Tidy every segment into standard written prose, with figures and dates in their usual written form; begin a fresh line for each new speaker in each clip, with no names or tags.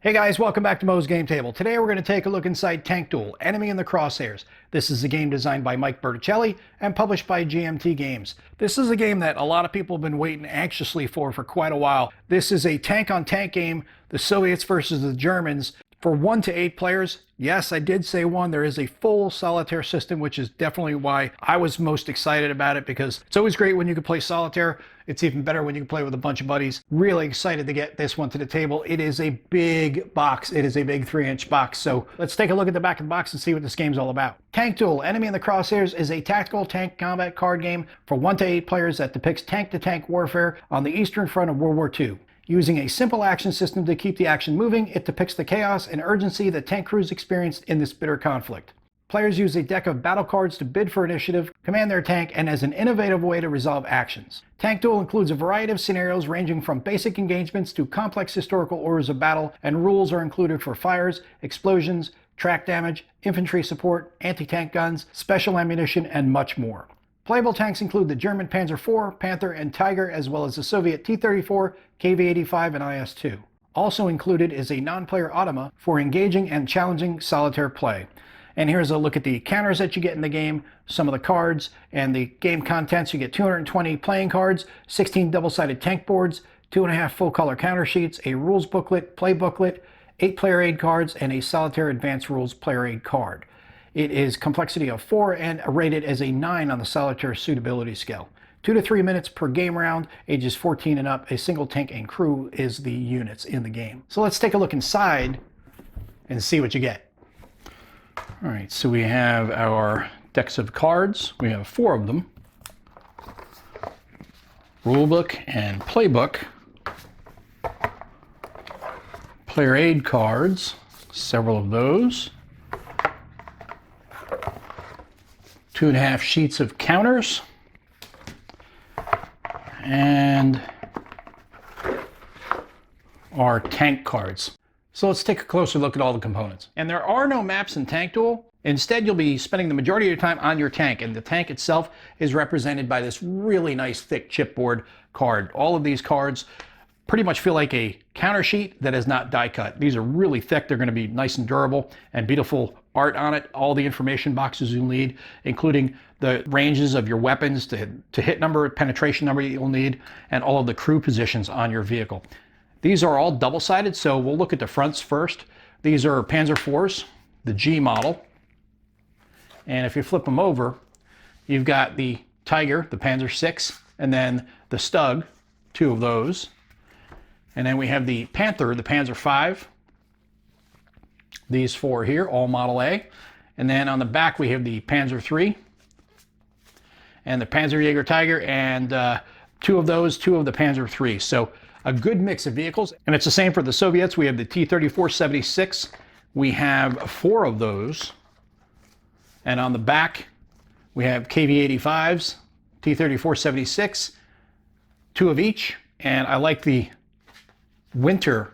Hey guys, welcome back to Mo's Game Table. Today we're going to take a look inside Tank Duel, Enemy in the Crosshairs. This is a game designed by Mike Berticelli and published by GMT Games. This is a game that a lot of people have been waiting anxiously for quite a while. This is a tank-on-tank game, the Soviets versus the Germans, for 1 to 8 players. Yes, I did say 1. There is a full solitaire system, which is definitely why I was most excited about it, because it's always great when you can play solitaire. It's even better when you can play with a bunch of buddies. Really excited to get this one to the table. It is a big box. It is a big 3-inch box. So let's take a look at the back of the box and see what this game's all about. Tank Duel, Enemy in the Crosshairs is a tactical tank combat card game for 1 to 8 players that depicts tank-to-tank warfare on the Eastern Front of World War II. Using a simple action system to keep the action moving, it depicts the chaos and urgency that tank crews experienced in this bitter conflict. Players use a deck of battle cards to bid for initiative, command their tank, and as an innovative way to resolve actions. Tank Duel includes a variety of scenarios ranging from basic engagements to complex historical orders of battle, and rules are included for fires, explosions, track damage, infantry support, anti-tank guns, special ammunition, and much more. Playable tanks include the German Panzer IV, Panther, and Tiger, as well as the Soviet T-34, KV-85, and IS-2. Also included is a non-player automa for engaging and challenging solitaire play. And here's a look at the counters that you get in the game, some of the cards, and the game contents. You get 220 playing cards, 16 double-sided tank boards, 2.5 full-color counter sheets, a rules booklet, play booklet, 8 player aid cards, and a solitaire advanced rules player aid card. It is complexity of 4 and rated as a 9 on the solitaire suitability scale. 2 to 3 minutes per game round, ages 14 and up. A single tank and crew is the units in the game. So let's take a look inside and see what you get. All right, so we have our decks of cards. We have 4 of them. Rulebook and playbook. Player aid cards, several of those. 2.5 sheets of counters, and our tank cards. So let's take a closer look at all the components. And there are no maps in Tank Duel. Instead, you'll be spending the majority of your time on your tank, and the tank itself is represented by this really nice thick chipboard card. All of these cards pretty much feel like a counter sheet that is not die cut. These are really thick. They're going to be nice and durable and beautiful art on it. All the information boxes you'll need, including the ranges of your weapons, to hit number, penetration number you'll need, and all of the crew positions on your vehicle. These are all double-sided, so we'll look at the fronts first. These are Panzer IVs, the G model. And if you flip them over, you've got the Tiger, the Panzer VI, and then the Stug, 2 of those. And then we have the Panther, the Panzer V. These 4 here, all Model A. And then on the back we have the Panzer III and the Panzerjäger Tiger, and 2 of those, 2 of the Panzer III. So a good mix of vehicles. And it's the same for the Soviets. We have the T-34-76. We have 4 of those. And on the back we have KV-85s, T-34-76, 2 of each. And I like the winter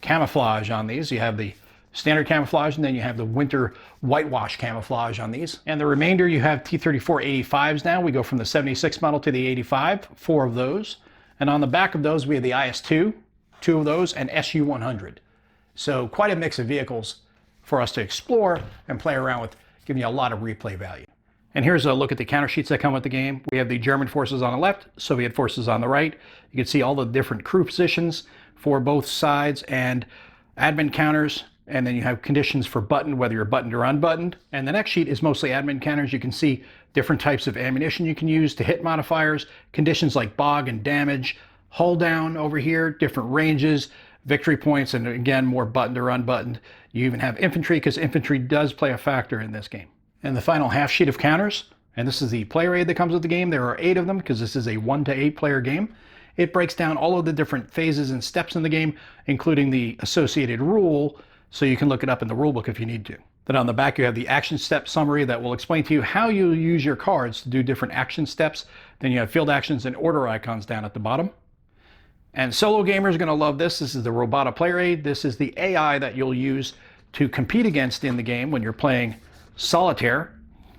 camouflage on these. You have the standard camouflage, and then you have the winter whitewash camouflage on these. And the remainder, you have T-34-85s now. We go from the 76 model to the 85, 4 of those. And on the back of those, we have the IS-2, 2 of those, and SU-100. So quite a mix of vehicles for us to explore and play around with, giving you a lot of replay value. And here's a look at the counter sheets that come with the game. We have the German forces on the left, Soviet forces on the right. You can see all the different crew positions for both sides and admin counters. And then you have conditions for button, whether you're buttoned or unbuttoned. And the next sheet is mostly admin counters. You can see different types of ammunition you can use to hit modifiers, conditions like bog and damage, hull down over here, different ranges, victory points, and again, more buttoned or unbuttoned. You even have infantry, because infantry does play a factor in this game. And the final half sheet of counters, and this is the player aid that comes with the game. There are 8 of them, because this is a 1 to 8 player game. It breaks down all of the different phases and steps in the game, including the associated rule, so you can look it up in the rulebook if you need to. Then on the back you have the action step summary that will explain to you how you use your cards to do different action steps. Then you have field actions and order icons down at the bottom. And solo gamers are going to love this. This is the Robota Player Aid. This is the AI that you'll use to compete against in the game when you're playing solitaire.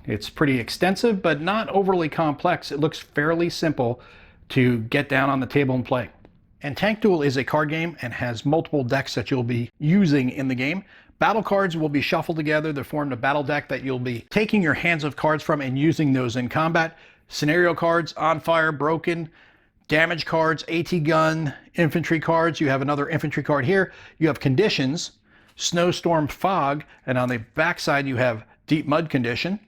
It's pretty extensive, but not overly complex. It looks fairly simple to get down on the table and play. And Tank Duel is a card game and has multiple decks that you'll be using in the game. Battle cards will be shuffled together to form the battle deck that you'll be taking your hands of cards from and using those in combat. Scenario cards, on fire, broken, damage cards, AT gun, infantry cards. You have another infantry card here. You have conditions, snowstorm, fog, and on the backside you have deep mud condition.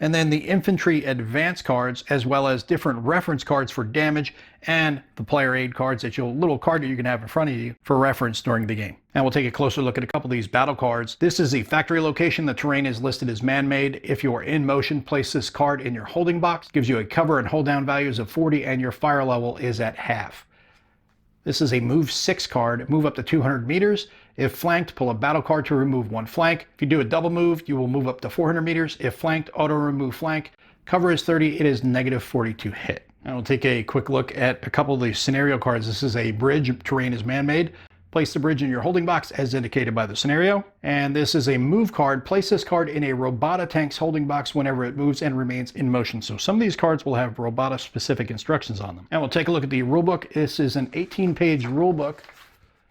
And then the infantry advance cards, as well as different reference cards for damage and the player aid cards, that little card that you can have in front of you for reference during the game. And we'll take a closer look at a couple of these battle cards. This is the factory location. The terrain is listed as man-made. If you are in motion, place this card in your holding box. It gives you a cover and hold down values of 40, and your fire level is at half. This is a move 6 card, move up to 200 meters. If flanked, pull a battle card to remove one flank. If you do a double move, you will move up to 400 meters. If flanked, auto remove flank. Cover is 30, it is -40 to hit. And we'll take a quick look at a couple of these scenario cards. This is a bridge, terrain is man-made. Place the bridge in your holding box as indicated by the scenario. And this is a move card. Place this card in a Robota tank's holding box whenever it moves and remains in motion. So some of these cards will have Robota specific instructions on them. And we'll take a look at the rulebook. This is an 18-page rulebook.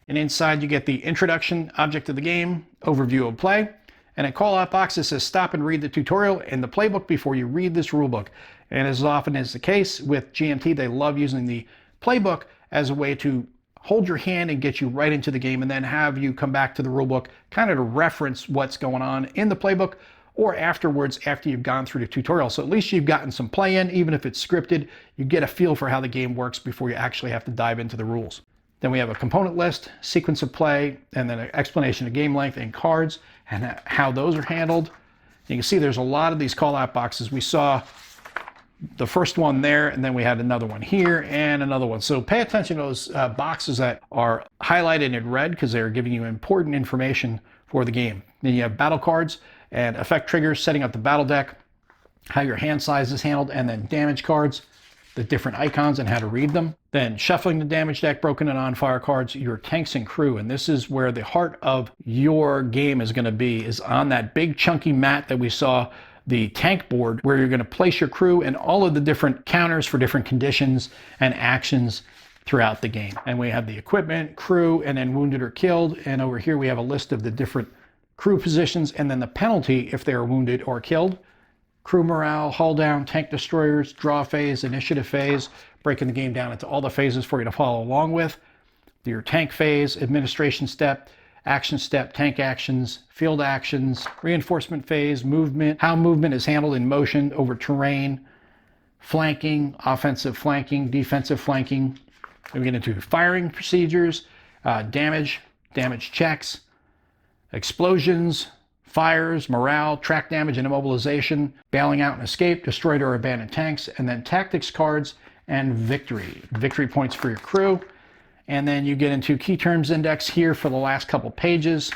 And inside you get the introduction, object of the game, overview of play, and a call-out box that says stop and read the tutorial and the playbook before you read this rulebook. And as often is the case with GMT, they love using the playbook as a way to hold your hand and get you right into the game, and then have you come back to the rulebook kind of to reference what's going on in the playbook or afterwards after you've gone through the tutorial. So at least you've gotten some play in, even if it's scripted, you get a feel for how the game works before you actually have to dive into the rules. Then we have a component list, sequence of play, and then an explanation of game length and cards and how those are handled. You can see there's a lot of these call-out boxes. We saw the first one there, and then we had another one here and another one. So pay attention to those boxes that are highlighted in red because they're giving you important information for the game. Then you have battle cards and effect triggers, setting up the battle deck, how your hand size is handled, and then damage cards, the different icons and how to read them. Then shuffling the damage deck, broken and on fire cards, your tanks and crew. And this is where the heart of your game is going to be, is on that big chunky mat that we saw, the tank board, where you're going to place your crew and all of the different counters for different conditions and actions throughout the game. And we have the equipment, crew, and then wounded or killed. And over here we have a list of the different crew positions and then the penalty if they are wounded or killed. Crew morale, hull down, tank destroyers, draw phase, initiative phase, breaking the game down into all the phases for you to follow along with. Your tank phase, administration step, action step, tank actions, field actions, reinforcement phase, movement, how movement is handled in motion over terrain, flanking, offensive flanking, defensive flanking. Then we get into firing procedures, damage checks, explosions, fires, morale, track damage and immobilization, bailing out and escape, destroyed or abandoned tanks, and then tactics cards and victory points for your crew. And then you get into key terms index here for the last couple pages.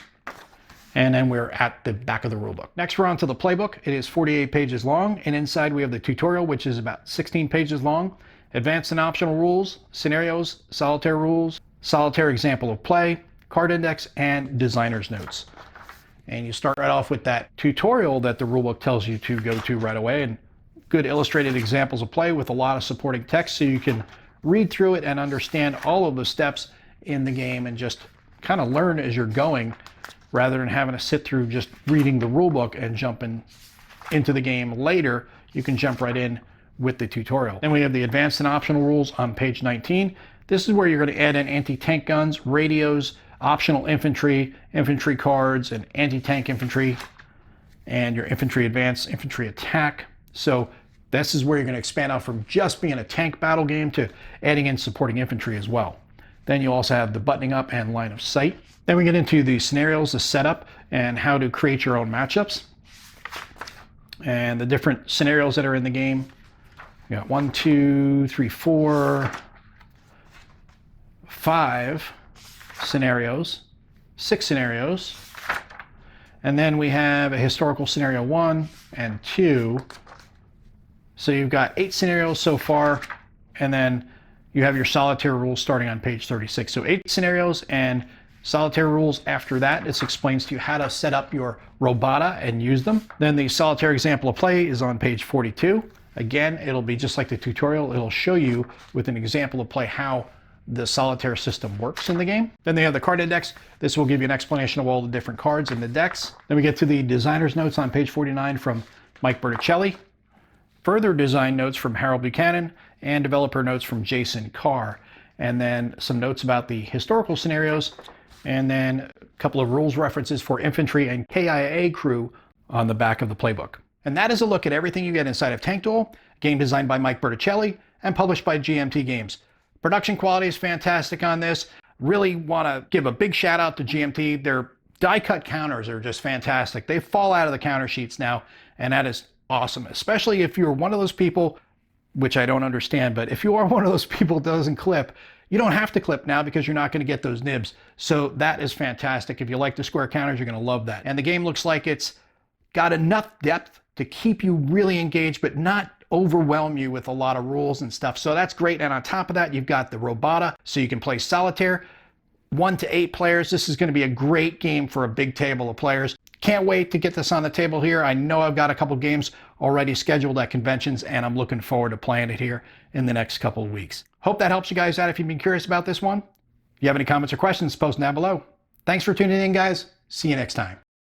And then we're at the back of the rulebook. Next, we're on to the playbook. It is 48 pages long, and inside we have the tutorial, which is about 16 pages long. Advanced and optional rules, scenarios, solitaire rules, solitaire example of play, card index, and designer's notes. And you start right off with that tutorial that the rulebook tells you to go to right away, and good illustrated examples of play with a lot of supporting text so you can read through it and understand all of the steps in the game and just kind of learn as you're going rather than having to sit through just reading the rulebook and jumping into the game later. You can jump right in with the tutorial. Then we have the advanced and optional rules on page 19. This is where you're going to add in anti-tank guns, radios, optional infantry, infantry cards, and anti-tank infantry, and your infantry advance, infantry attack. So this is where you're going to expand out from just being a tank battle game to adding in supporting infantry as well. Then you also have the buttoning up and line of sight. Then we get into the scenarios, the setup, and how to create your own matchups. And the different scenarios that are in the game. You got 1, 2, 3, 4, 5 scenarios, 6 scenarios. And then we have a historical scenario 1 and 2. So you've got 8 scenarios so far, and then you have your solitaire rules starting on page 36. So 8 scenarios and solitaire rules after that. This explains to you how to set up your Robota and use them. Then the solitaire example of play is on page 42. Again, it'll be just like the tutorial. It'll show you with an example of play how the solitaire system works in the game. Then they have the card index. This will give you an explanation of all the different cards in the decks. Then we get to the designer's notes on page 49 from Mike Berticelli, further design notes from Harold Buchanan, and developer notes from Jason Carr. And then some notes about the historical scenarios, and then a couple of rules references for infantry and KIA crew on the back of the playbook. And that is a look at everything you get inside of Tank Duel, a game designed by Mike Berticelli and published by GMT Games. Production quality is fantastic on this. Really want to give a big shout out to GMT. Their die cut counters are just fantastic. They fall out of the counter sheets now, and that is awesome, especially if you're one of those people, which I don't understand, but if you are one of those people that doesn't clip, you don't have to clip now because you're not going to get those nibs. So that is fantastic. If you like the square counters, you're going to love that. And the game looks like it's got enough depth to keep you really engaged, but not overwhelm you with a lot of rules and stuff. So that's great. And on top of that, you've got the Robota, so you can play solitaire. 1 to 8 players. This is going to be a great game for a big table of players. Can't wait to get this on the table here. I know I've got a couple games already scheduled at conventions, and I'm looking forward to playing it here in the next couple of weeks. Hope that helps you guys out if you've been curious about this one. If you have any comments or questions, post them down below. Thanks for tuning in, guys. See you next time.